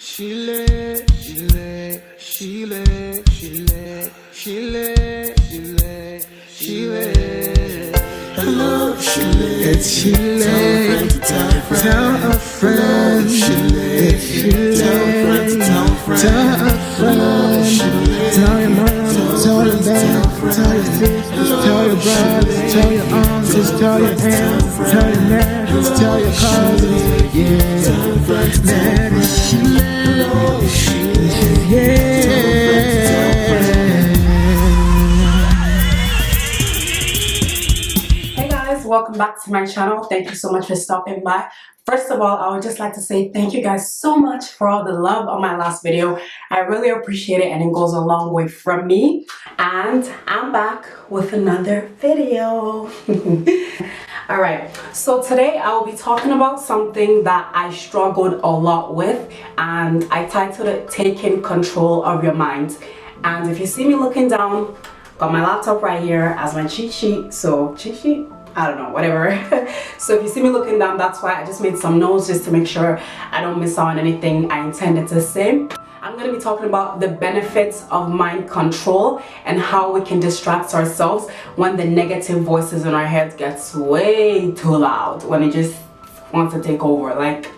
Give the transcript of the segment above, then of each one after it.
She lit, she lit, she lit, she lit, she lit, she lit, she lit. Hello, she lit. It's she lit. Tell a friend. She lit. It's she lit. Tell a friend. Tell your mom. Tell your dad. Tell your sisters. Tell your brothers. Tell your uncles. Tell your aunts. Tell your nephews. Tell your cousins. Yeah. Man, it's she lit. Hey guys, welcome back to my channel. Thank you so much for stopping by. First of all, I would just like to say thank you guys so much for all the love on my last video. I really appreciate it and it goes a long way from me. And I'm back with another video. Alright, so today I will be talking about something that I struggled a lot with, and I titled it Taking Control of Your Mind. And if you see me looking down, got my laptop right here as my cheat sheet. So cheat sheet? I don't know, whatever. So if you see me looking down, that's why I just made some notes just to make sure I don't miss out on anything I intended to say. I'm going to be talking about the benefits of mind control and how we can distract ourselves when the negative voices in our heads gets way too loud, when it just wants to take over. Like,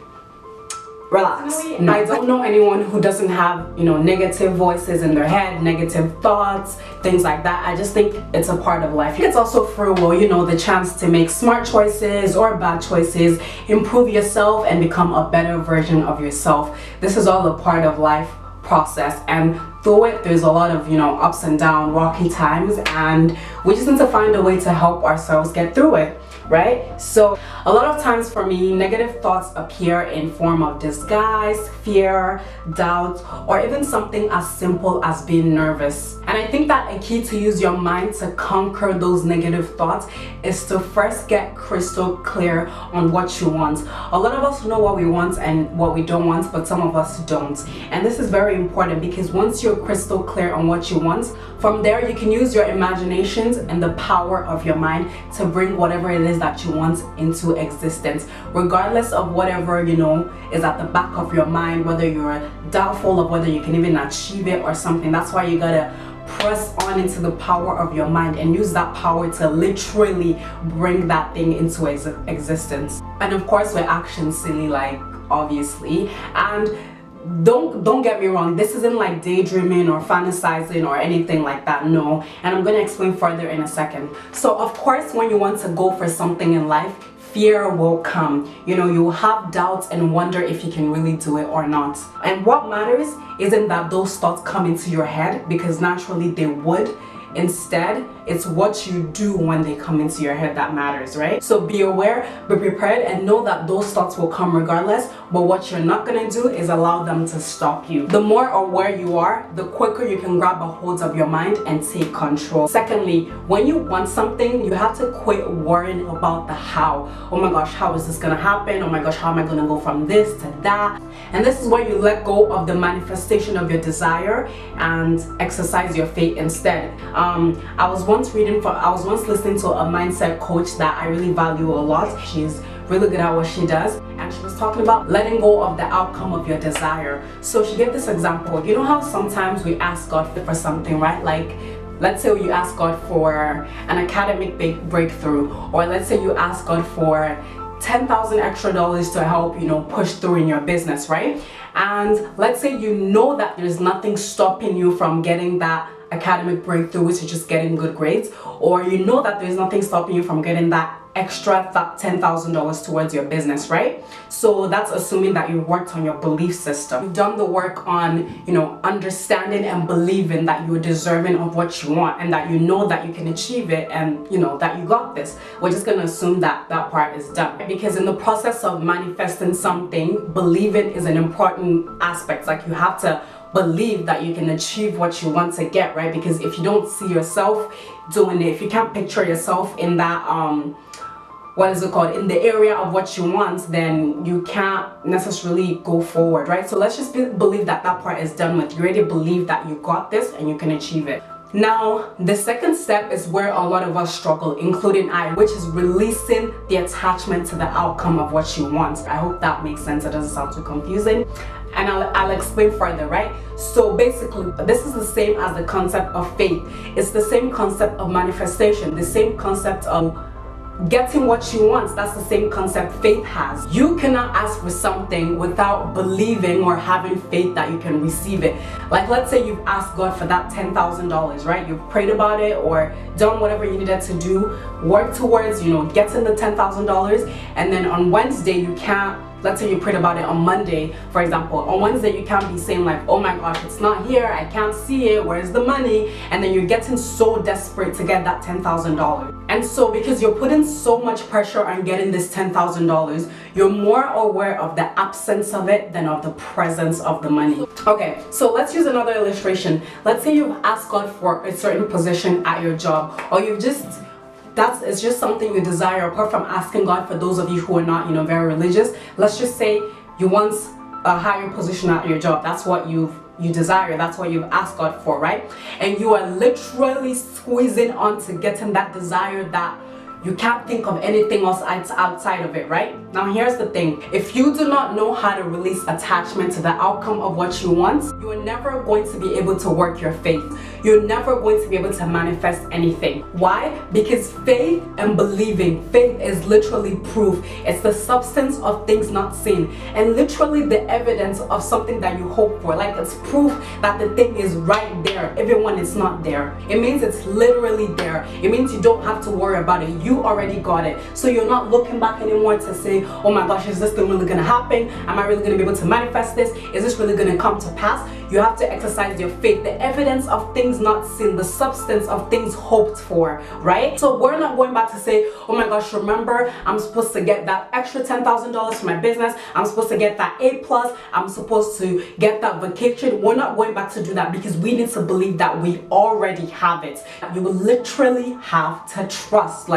relax. No. I don't know anyone who doesn't have, negative voices in their head, negative thoughts, things like that. I just think it's a part of life. It's also free will, the chance to make smart choices or bad choices, improve yourself and become a better version of yourself. This is all a part of life process, and through it there's a lot of ups and downs, rocky times, and we just need to find a way to help ourselves get through it, right? So a lot of times for me, negative thoughts appear in form of disguise, fear, doubt, or even something as simple as being nervous. And I think that a key to use your mind to conquer those negative thoughts is to first get crystal clear on what you want. A lot of us know what we want and what we don't want, but some of us don't. And this is very important because once you're crystal clear on what you want, from there you can use your imaginations and the power of your mind to bring whatever it is that you want into existence, regardless of whatever is at the back of your mind, whether you're doubtful of whether you can even achieve it or something. That's why you gotta press on into the power of your mind and use that power to literally bring that thing into existence. And of course, we're action silly, like, obviously. And don't get me wrong, this isn't like daydreaming or fantasizing or anything like that, no. And I'm going to explain further in a second. So of course, when you want to go for something in life, fear will come. You'll have doubts and wonder if you can really do it or not. And what matters isn't that those thoughts come into your head, because naturally they would. Instead, it's what you do when they come into your head that matters, right? So be aware, be prepared, and know that those thoughts will come regardless, but what you're not gonna do is allow them to stop you. The more aware you are, the quicker you can grab a hold of your mind and take control. Secondly, when you want something, you have to quit worrying about the how. Oh my gosh, how is this gonna happen? Oh my gosh, how am I gonna go from this to that? And this is where you let go of the manifestation of your desire and exercise your faith instead. I was once listening to a mindset coach that I really value a lot. She's really good at what she does, and she was talking about letting go of the outcome of your desire. So she gave this example. You know how sometimes we ask God for something, right? Like, let's say you ask God for an academic breakthrough, or let's say you ask God for $10,000 extra to help push through in your business, right? And let's say that there's nothing stopping you from getting that academic breakthrough, which is just getting good grades, or that there's nothing stopping you from getting that extra $10,000 towards your business, right? So that's assuming that you worked on your belief system. You've done the work on, understanding and believing that you're deserving of what you want, and that that you can achieve it, and that you got this. We're just gonna assume that that part is done, because in the process of manifesting something, believing is an important aspect. Like, you have to believe that you can achieve what you want to get, right? Because if you don't see yourself doing it, if you can't picture yourself in that in the area of what you want, then you can't necessarily go forward, right? So let's just believe that that part is done with. You already believe that you got this and you can achieve it. Now, the second step is where a lot of us struggle, including I, which is releasing the attachment to the outcome of what you want. I hope that makes sense. It doesn't sound too confusing. and I'll explain further, right? So basically, this is the same as the concept of faith. It's the same concept of manifestation, the same concept of getting what you want. That's the same concept faith has. You cannot ask for something without believing or having faith that you can receive it. Like, let's say you've asked God for that $10,000, right? You've prayed about it or done whatever you needed to do, work towards, getting the $10,000, and then on Wednesday you can't. Let's say you prayed about it on Monday, for example. On Wednesday, you can't be saying like, oh my gosh, it's not here, I can't see it, where's the money? And then you're getting so desperate to get that $10,000. And so because you're putting so much pressure on getting this $10,000, you're more aware of the absence of it than of the presence of the money. Okay, so let's use another illustration. Let's say you've asked God for a certain position at your job, or it's just something you desire, apart from asking God. For those of you who are not, very religious, let's just say you want a higher position at your job. That's what you desire, that's what you've asked God for, right? And you are literally squeezing on to getting that desire that you can't think of anything else outside of it, right? Now here's the thing. If you do not know how to release attachment to the outcome of what you want, you are never going to be able to work your faith. You're never going to be able to manifest anything. Why? Because faith and believing, faith is literally proof. It's the substance of things not seen, and literally the evidence of something that you hope for. Like, it's proof that the thing is right there, even when it's not there. It means it's literally there. It means you don't have to worry about it. You already got it. So you're not looking back anymore to say, oh my gosh, is this thing really gonna happen? Am I really gonna be able to manifest this? Is this really gonna come to pass? You have to exercise your faith, the evidence of things not seen, the substance of things hoped for, right? So we're not going back to say, oh my gosh, remember, I'm supposed to get that extra $10,000 for my business. I'm supposed to get that A+. I'm supposed to get that vacation. We're not going back to do that, because we need to believe that we already have it. You will literally have to trust.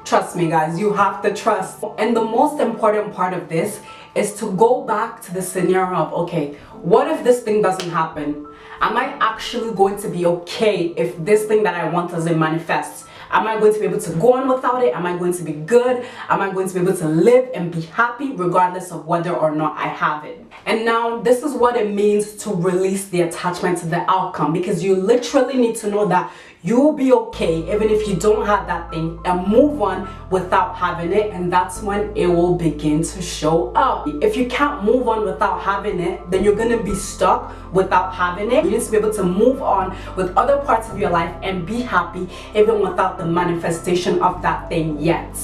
Trust me, guys, you have to trust. And the most important part of this is to go back to the scenario of, okay, what if this thing doesn't happen? Am I actually going to be okay if this thing that I want doesn't manifest? Am I going to be able to go on without it? Am I going to be good? Am I going to be able to live and be happy regardless of whether or not I have it? And now this is what it means to release the attachment to the outcome, because you literally need to know that you'll be okay even if you don't have that thing, and move on without having it, and that's when it will begin to show up. If you can't move on without having it, then you're gonna be stuck without having it. You need to be able to move on with other parts of your life and be happy even without the manifestation of that thing yet.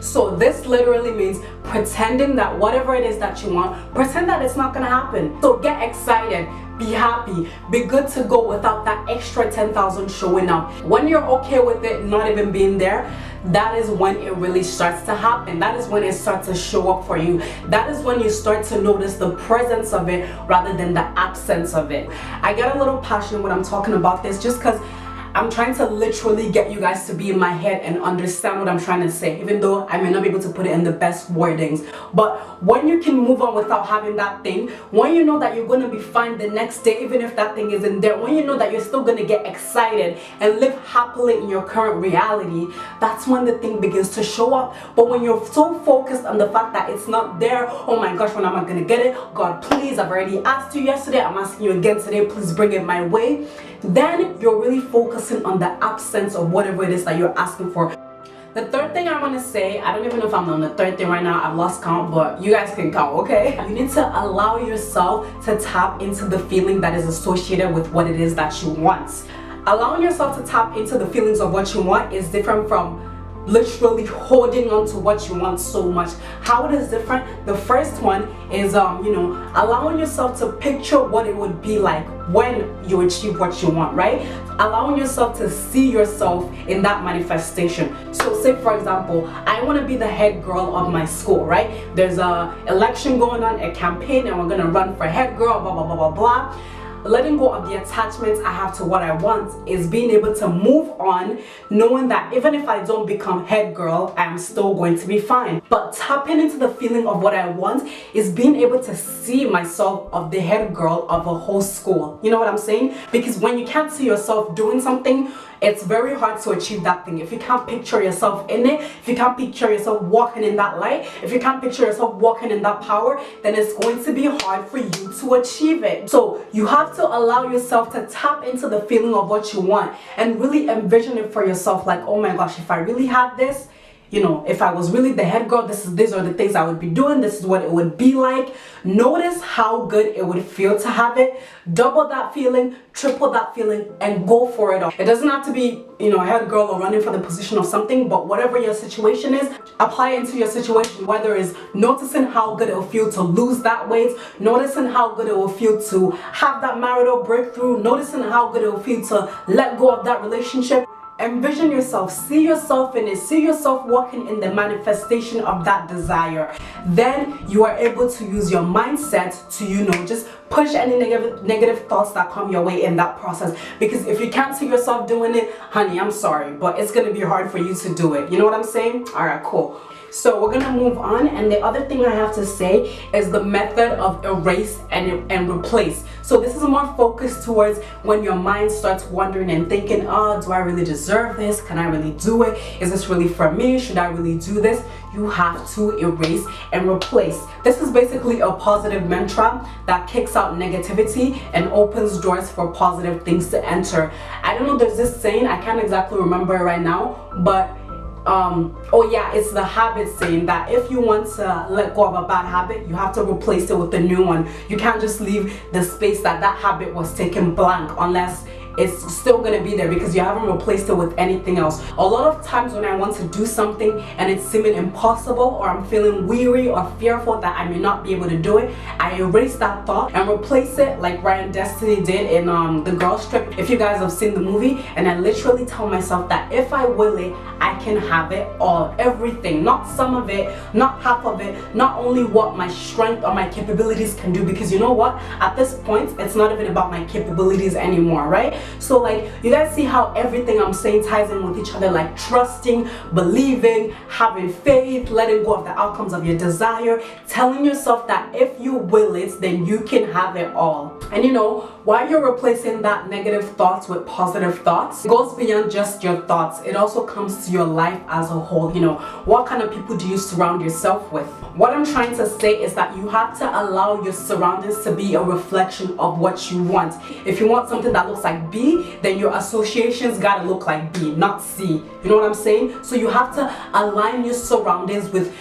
So this literally means pretending that whatever it is that you want, pretend that it's not gonna happen. So get excited, be happy, be good to go without that extra 10,000 showing up. When you're okay with it not even being there, that is when it really starts to happen. That is when it starts to show up for you. That is when you start to notice the presence of it rather than the absence of it. I get a little passionate when I'm talking about this, just because I'm trying to literally get you guys to be in my head and understand what I'm trying to say, even though I may not be able to put it in the best wordings. But when you can move on without having that thing, when you know that you're going to be fine the next day, even if that thing isn't there, when you know that you're still going to get excited and live happily in your current reality, that's when the thing begins to show up. But when you're so focused on the fact that it's not there, oh my gosh, when am I going to get it? God, please, I've already asked you yesterday, I'm asking you again today, please bring it my way. Then you're really focusing on the absence of whatever it is that you're asking for. The third thing I want to say, I don't even know if I'm on the third thing right now, I've lost count, but you guys can count, okay? You need to allow yourself to tap into the feeling that is associated with what it is that you want. Allowing yourself to tap into the feelings of what you want is different from literally holding on to what you want so much. How it is different? The first one is allowing yourself to picture what it would be like when you achieve what you want, right? Allowing yourself to see yourself in that manifestation. So say for example, I want to be the head girl of my school, right? There's a election going on, a campaign, and we're gonna run for head girl, blah blah blah blah blah. letting go of the attachments I have to what I want is being able to move on, knowing that even if I don't become head girl, I am still going to be fine. But tapping into the feeling of what I want is being able to see myself of the head girl of a whole school. You know what I'm saying? Because when you can't see yourself doing something, it's very hard to achieve that thing. If you can't picture yourself in it, if you can't picture yourself walking in that light, if you can't picture yourself walking in that power, then it's going to be hard for you to achieve it. So you have to allow yourself to tap into the feeling of what you want and really envision it for yourself. Like, oh my gosh, if I really had this, you know, if I was really the head girl, these are the things I would be doing. This is what it would be like. Notice how good it would feel to have it. Double that feeling, triple that feeling, and go for it all. It doesn't have to be, you know, a head girl or running for the position of something, but whatever your situation is, apply it into your situation. Whether it's noticing how good it will feel to lose that weight, noticing how good it will feel to have that marital breakthrough, noticing how good it will feel to let go of that relationship. Envision yourself, see yourself in it, see yourself walking in the manifestation of that desire. Then you are able to use your mindset to, you know, just push any negative thoughts that come your way in that process. Because if you can't see yourself doing it, honey, I'm sorry, but it's gonna be hard for you to do it. You know what I'm saying? All right, cool. So we're gonna move on, and the other thing I have to say is the method of erase and replace. So this is more focused towards when your mind starts wondering and thinking, oh, do I really deserve this? Can I really do it? Is this really for me? Should I really do this? You have to erase and replace. This is basically a positive mantra that kicks out negativity and opens doors for positive things to enter. I don't know, there's this saying, I can't exactly remember it right now, but oh yeah, it's the habit saying that if you want to let go of a bad habit, you have to replace it with a new one. You can't just leave the space that habit was taken blank unless it's still gonna be there because you haven't replaced it with anything else. A lot of times when I want to do something and it's seeming impossible, or I'm feeling weary or fearful that I may not be able to do it, I erase that thought and replace it like Ryan Destiny did in the Girls Trip, if you guys have seen the movie. And I literally tell myself that if I will it, I can have it all, everything, not some of it, not half of it, not only what my strength or my capabilities can do, because you know what, at this point it's not even about my capabilities anymore, right? So like, you guys see how everything I'm saying ties in with each other, like trusting, believing, having faith, letting go of the outcomes of your desire, telling yourself that if you will it, then you can have it all. And you know, while you're replacing that negative thoughts with positive thoughts, it goes beyond just your thoughts. It also comes to your life as a whole. You know, what kind of people do you surround yourself with? What I'm trying to say is that you have to allow your surroundings to be a reflection of what you want. If you want something that looks like B, then your associations gotta look like B, not C. You know what I'm saying? So you have to align your surroundings with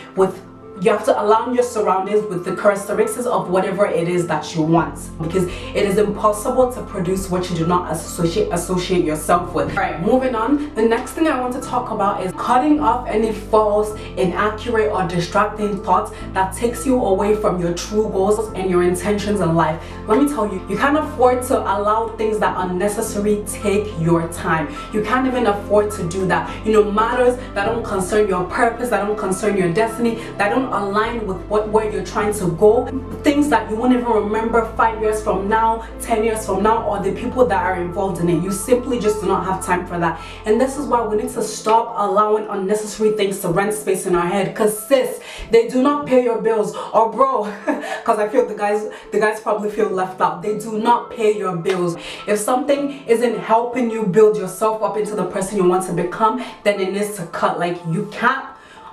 the characteristics of whatever it is that you want, because it is impossible to produce what you do not associate yourself with. All right, moving on. The next thing I want to talk about is cutting off any false, inaccurate, or distracting thoughts that takes you away from your true goals and your intentions in life. Let me tell you, you can't afford to allow things that unnecessarily take your time. You can't even afford to do that. You know, matters that don't concern your purpose, that don't concern your destiny, that don't align with where you're trying to go, things that you won't even remember 5 years from now, 10 years from now, or the people that are involved in it. You simply just do not have time for that. And this is why we need to stop allowing unnecessary things to rent space in our head, because sis, they do not pay your bills. Or bro, because I feel the guys probably feel left out. They do not pay your bills. If something isn't helping you build yourself up into the person you want to become, then it needs to cut. Like, you can't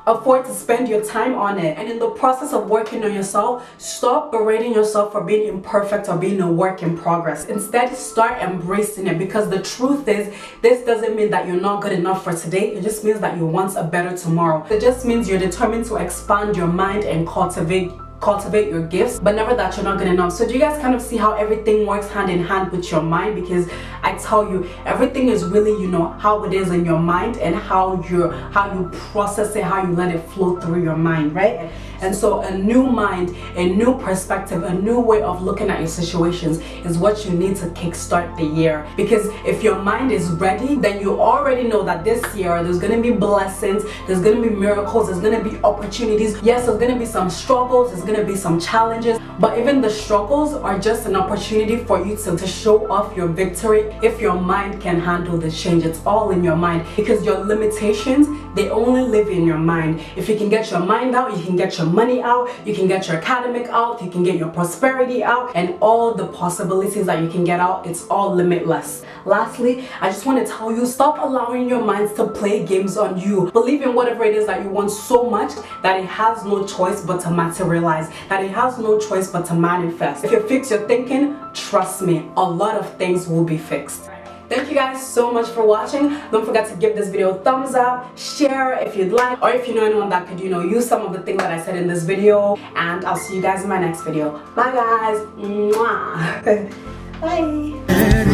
afford to spend your time on it. And in the process of working on yourself, stop berating yourself for being imperfect or being a work in progress. Instead, start embracing it, because the truth is, this doesn't mean that you're not good enough for today. It just means that you want a better tomorrow. It just means you're determined to expand your mind and cultivate your gifts, but never that you're not good enough. So do you guys kind of see how everything works hand in hand with your mind? Because I tell you, everything is really, you know, how it is in your mind and how you process it, how you let it flow through your mind, right? And so a new mind, a new perspective, a new way of looking at your situations is what you need to kickstart the year. Because if your mind is ready, then you already know that this year there's going to be blessings, there's going to be miracles, there's going to be opportunities. Yes, there's going to be some struggles, there's going to be some challenges, but even the struggles are just an opportunity for you to show off your victory if your mind can handle the change. It's all in your mind, because your limitations, they only live in your mind. If you can get your mind out, you can get your money out, you can get your academic out, you can get your prosperity out, and all the possibilities that you can get out, it's all limitless. Lastly, I just want to tell you, stop allowing your minds to play games on you. Believe in whatever it is that you want so much that it has no choice but to materialize, that it has no choice but to manifest. If you fix your thinking, trust me, a lot of things will be fixed. Thank you guys so much for watching. Don't forget to give this video a thumbs up, share if you'd like, or if you know anyone that could, you know, use some of the things that I said in this video. And I'll see you guys in my next video. Bye guys. Mwah. Bye.